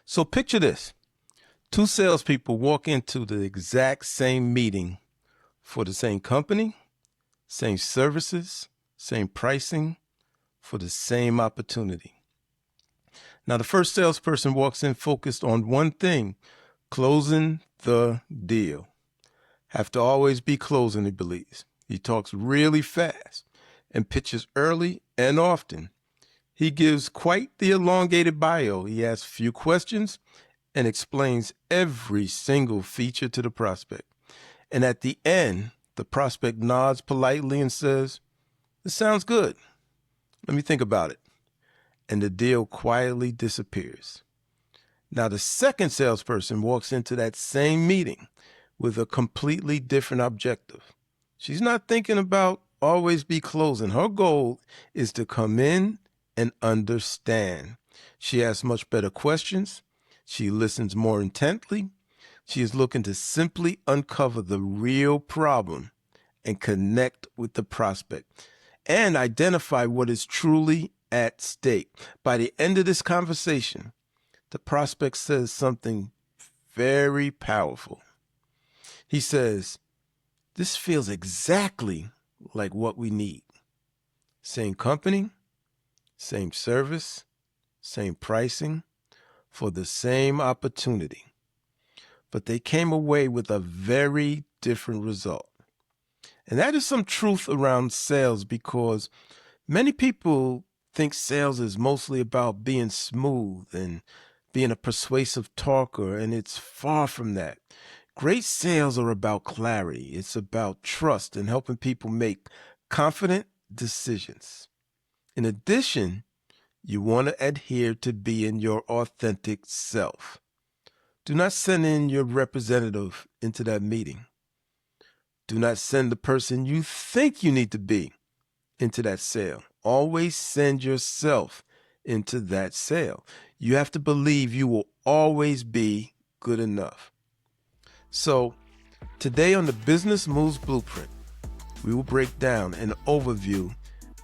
So picture this. Two salespeople walk into the exact same meeting for the same company, same services, same pricing, for the same opportunity. Now, the first salesperson walks in focused on one thing, closing the deal. Have to always be closing, he believes. He talks really fast and pitches early and often. He gives quite the elongated bio. He asks few questions and explains every single feature to the prospect. And at the end, the prospect nods politely and says, "This sounds good. Let me think about it." And the deal quietly disappears. Now, the second salesperson walks into that same meeting with a completely different objective. She's not thinking about always be closing. Her goal is to come in and understand. She asks much better questions. She listens more intently. She is looking to simply uncover the real problem and connect with the prospect and identify what is truly at stake. By the end of this conversation, the prospect says something very powerful. He says, "This feels exactly like what we need. Same company, same service, same pricing, for the same opportunity." But they came away with a very different result. And that is some truth around sales, because many people think sales is mostly about being smooth and being a persuasive talker, and it's far from that. Great sales are about clarity. It's about trust and helping people make confident decisions. In addition, you want to adhere to being your authentic self. Do not send in your representative into that meeting. Do not send the person you think you need to be into that sale. Always send yourself into that sale. You have to believe you will always be good enough. So today on the Business Moves Blueprint, we will break down and overview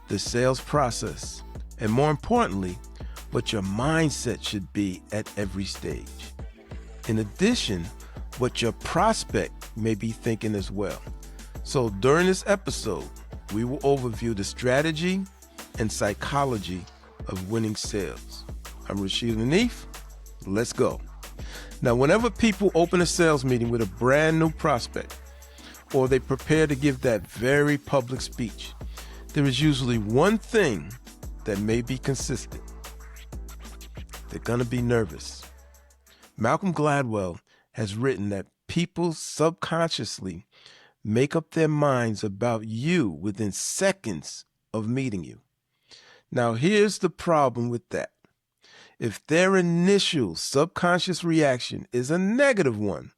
the sales process, and more importantly, what your mindset should be at every stage. In addition, what your prospect may be thinking as well. So during this episode, we will overview the strategy and psychology of winning sales. I'm Rashid Hanif. Let's go. Now, whenever people open a sales meeting with a brand new prospect, or they prepare to give that very public speech, there is usually one thing that may be consistent. They're going to be nervous. Malcolm Gladwell has written that people subconsciously make up their minds about you within seconds of meeting you. Now, here's the problem with that. If their initial subconscious reaction is a negative one,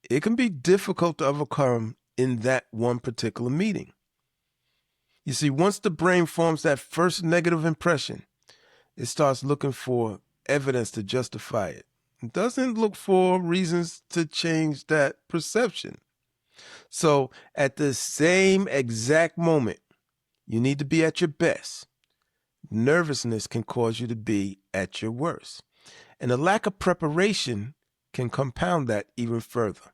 it can be difficult to overcome in that one particular meeting. You see, once the brain forms that first negative impression, it starts looking for evidence to justify it. It doesn't look for reasons to change that perception. So at the same exact moment, you need to be at your best. Nervousness can cause you to be at your worst. And a lack of preparation can compound that even further.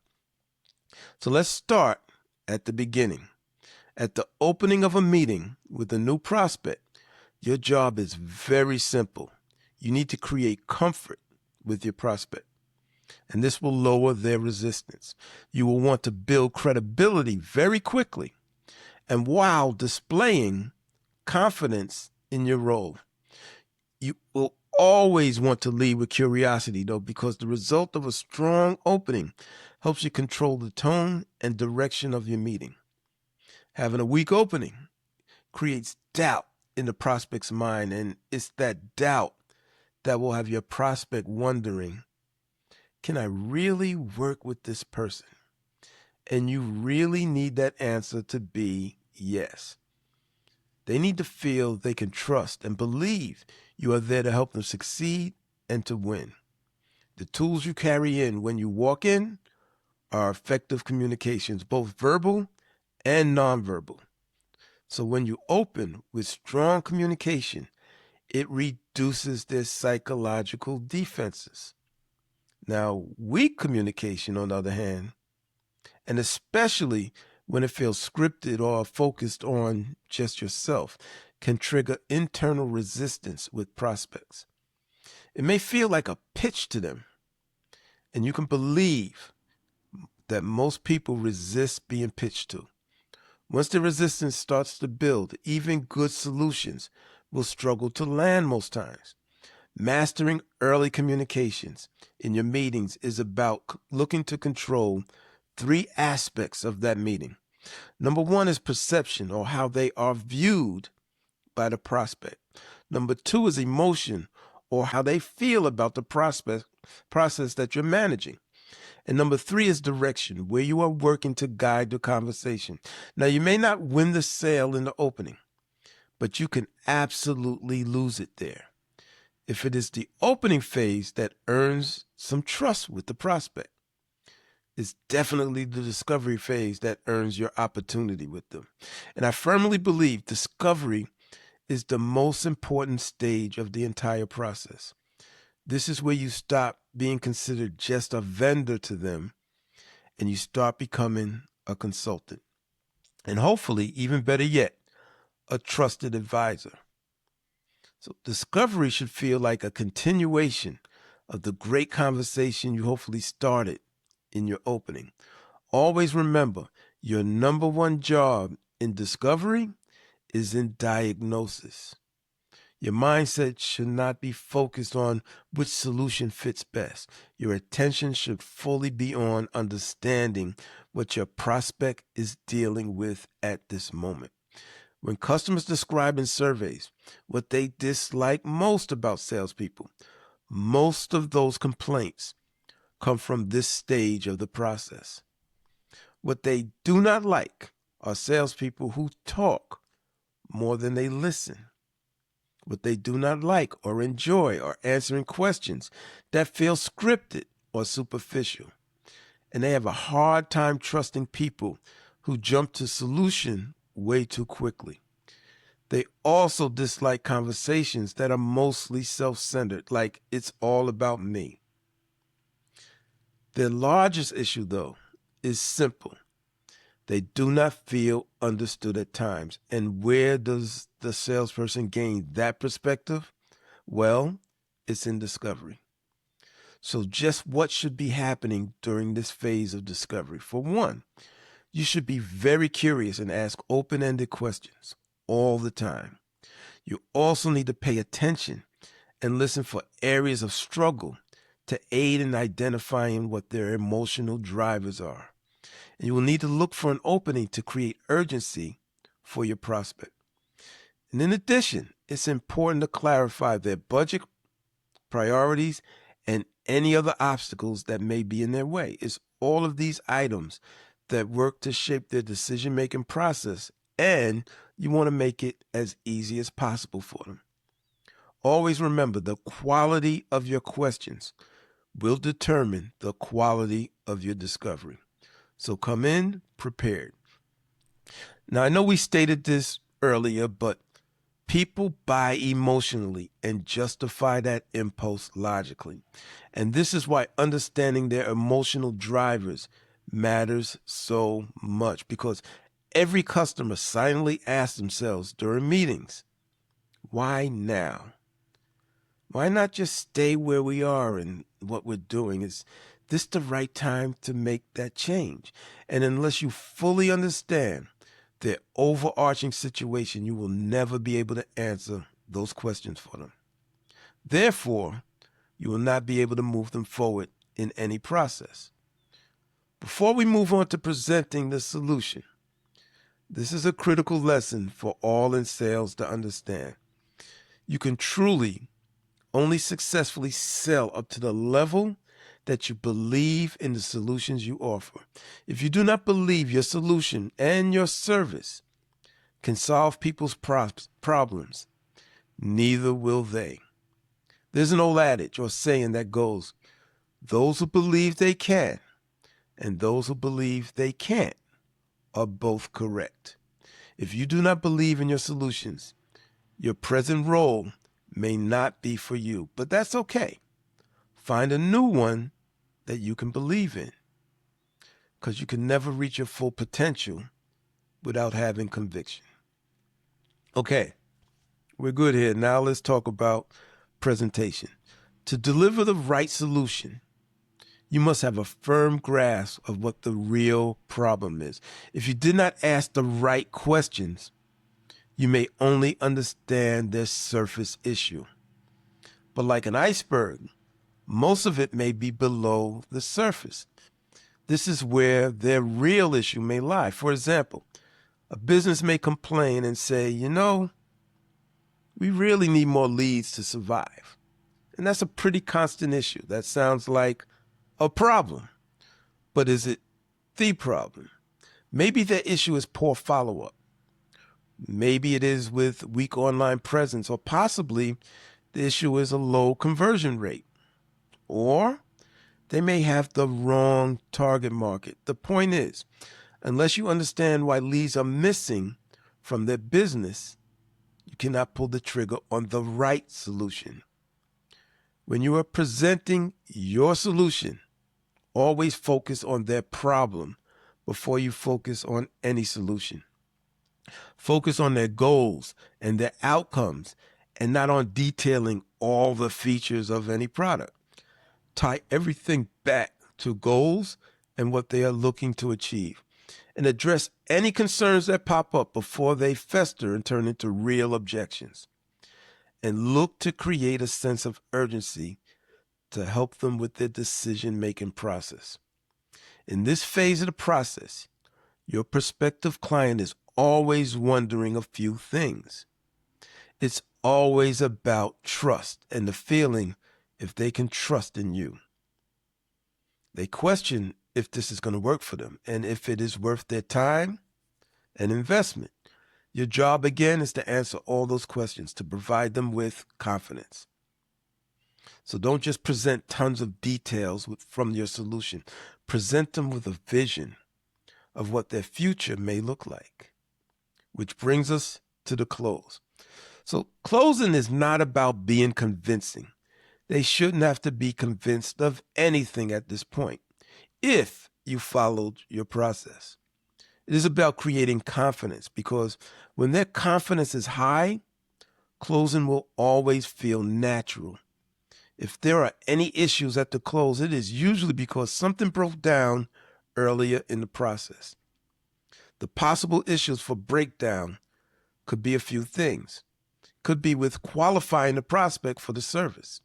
So let's start at the beginning. At the opening of a meeting with a new prospect, your job is very simple. You need to create comfort with your prospect, and this will lower their resistance. You will want to build credibility very quickly, and while displaying confidence in your role. You will always want to lead with curiosity, though, because the result of a strong opening helps you control the tone and direction of your meeting. Having a weak opening creates doubt in the prospect's mind, and it's that doubt that will have your prospect wondering, can I really work with this person? And you really need that answer to be yes. They need to feel they can trust and believe you are there to help them succeed and to win. The tools you carry in when you walk in are effective communications, both verbal and nonverbal. So when you open with strong communication, it reduces their psychological defenses. Now, weak communication, on the other hand, and especially when it feels scripted or focused on just yourself, can trigger internal resistance with prospects. It may feel like a pitch to them, and you can believe that most people resist being pitched to. Once the resistance starts to build, even good solutions will struggle to land most times. Mastering early communications in your meetings is about looking to control three aspects of that meeting. Number one is perception, or how they are viewed by the prospect. Number two is emotion, or how they feel about the process that you're managing. And number three is direction, where you are working to guide the conversation. Now, you may not win the sale in the opening, but you can absolutely lose it there if it is the opening phase that earns some trust with the prospect. It's definitely the discovery phase that earns your opportunity with them. And I firmly believe discovery is the most important stage of the entire process. This is where you stop being considered just a vendor to them and you start becoming a consultant. And hopefully, even better yet, a trusted advisor. So discovery should feel like a continuation of the great conversation you hopefully started in your opening. Always remember, your number one job in discovery is in diagnosis. Your mindset should not be focused on which solution fits best. Your attention should fully be on understanding what your prospect is dealing with at this moment. When customers describe in surveys what they dislike most about salespeople, most of those complaints come from this stage of the process. What they do not like are salespeople who talk more than they listen. What they do not like or enjoy are answering questions that feel scripted or superficial. And they have a hard time trusting people who jump to solution way too quickly. They also dislike conversations that are mostly self-centered, like it's all about me. Their largest issue, though, is simple. They do not feel understood at times. And where does the salesperson gain that perspective? Well, it's in discovery. So just what should be happening during this phase of discovery? For one, you should be very curious and ask open-ended questions all the time. You also need to pay attention and listen for areas of struggle to aid in identifying what their emotional drivers are. And you will need to look for an opening to create urgency for your prospect. And in addition, it's important to clarify their budget, priorities, and any other obstacles that may be in their way. It's all of these items that work to shape their decision-making process, and you want to make it as easy as possible for them. Always remember, the quality of your questions will determine the quality of your discovery. So come in prepared. Now, I know we stated this earlier, but people buy emotionally and justify that impulse logically. And this is why understanding their emotional drivers matters so much, because every customer silently asks themselves during meetings, why now? Why not just stay where we are and what we're doing? Is this the right time to make that change? And unless you fully understand their overarching situation, you will never be able to answer those questions for them. Therefore, you will not be able to move them forward in any process. Before we move on to presenting the solution, this is a critical lesson for all in sales to understand. You can truly only successfully sell up to the level that you believe in the solutions you offer. If you do not believe your solution and your service can solve people's problems, neither will they. There's an old adage or saying that goes, those who believe they can and those who believe they can't are both correct. If you do not believe in your solutions, your present role may not be for you, but that's okay. Find a new one that you can believe in, because you can never reach your full potential without having conviction. Okay, we're good here. Now let's talk about presentation. To deliver the right solution, you must have a firm grasp of what the real problem is. If you did not ask the right questions, you may only understand their surface issue. But like an iceberg, most of it may be below the surface. This is where their real issue may lie. For example, a business may complain and say, we really need more leads to survive. And that's a pretty constant issue. That sounds like a problem. But is it the problem? Maybe their issue is poor follow-up. Maybe it is with weak online presence, or possibly the issue is a low conversion rate. Or they may have the wrong target market. The point is, unless you understand why leads are missing from their business, you cannot pull the trigger on the right solution. When you are presenting your solution, always focus on their problem before you focus on any solution. Focus on their goals and their outcomes, and not on detailing all the features of any product. Tie everything back to goals and what they are looking to achieve, and address any concerns that pop up before they fester and turn into real objections. And look to create a sense of urgency to help them with their decision-making process. In this phase of the process, your prospective client is always wondering a few things. It's always about trust and the feeling if they can trust in you. They question if this is going to work for them and if it is worth their time and investment. Your job, again, is to answer all those questions, to provide them with confidence. So don't just present tons of details from your solution. Present them with a vision of what their future may look like. Which brings us to the close. So closing is not about being convincing. They shouldn't have to be convinced of anything at this point, if you followed your process. It is about creating confidence, because when their confidence is high, closing will always feel natural. If there are any issues at the close, it is usually because something broke down earlier in the process. The possible issues for breakdown could be a few things. Could be with qualifying the prospect for the service,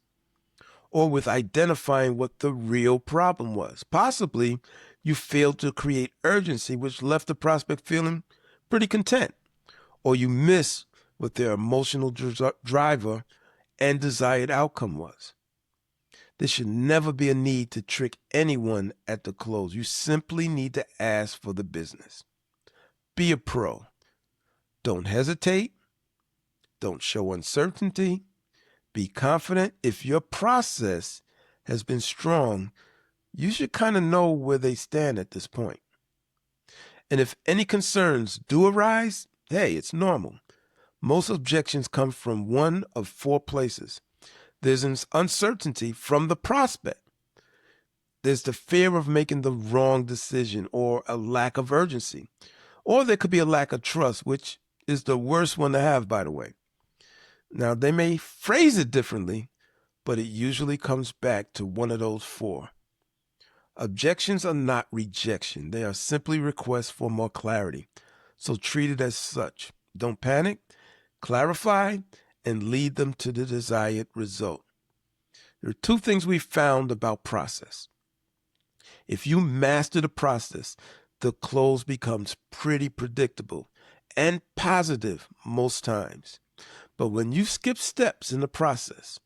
or with identifying what the real problem was. Possibly you failed to create urgency, which left the prospect feeling pretty content, or you missed what their emotional driver and desired outcome was. There should never be a need to trick anyone at the close. You simply need to ask for the business. Be a pro. Don't hesitate. Don't show uncertainty. Be confident. If your process has been strong, you should kind of know where they stand at this point. And if any concerns do arise, hey, it's normal. Most objections come from one of four places. There's an uncertainty from the prospect. There's the fear of making the wrong decision, or a lack of urgency. Or there could be a lack of trust, which is the worst one to have, by the way. Now, they may phrase it differently, but it usually comes back to one of those four. Objections are not rejection. They are simply requests for more clarity. So treat it as such. Don't panic, clarify, and lead them to the desired result. There are two things we found about process. If you master the process, the close becomes pretty predictable and positive most times. But when you skip steps in the process,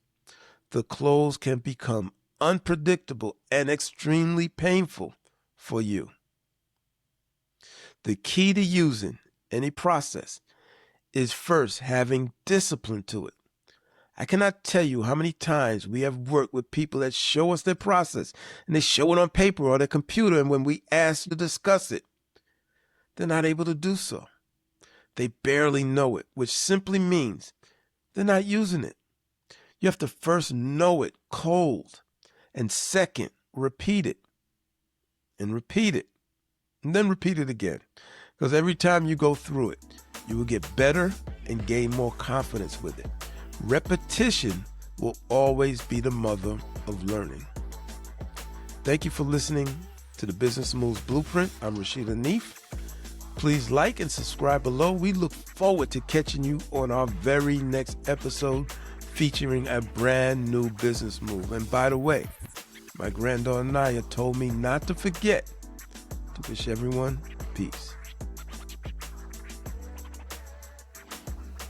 the close can become unpredictable and extremely painful for you. The key to using any process is first having discipline to it. I cannot tell you how many times we have worked with people that show us their process, and they show it on paper or their computer, and when we ask to discuss it, they're not able to do so. They barely know it, which simply means they're not using it. You have to first know it cold, and second, repeat it and repeat it and then repeat it again. Because every time you go through it, you will get better and gain more confidence with it. Repetition will always be the mother of learning. Thank you for listening to the Business Moves Blueprint. I'm Rashid Hanif. Please like and subscribe below. We look forward to catching you on our very next episode featuring a brand new business move. And by the way, my granddaughter Naya told me not to forget to wish everyone peace.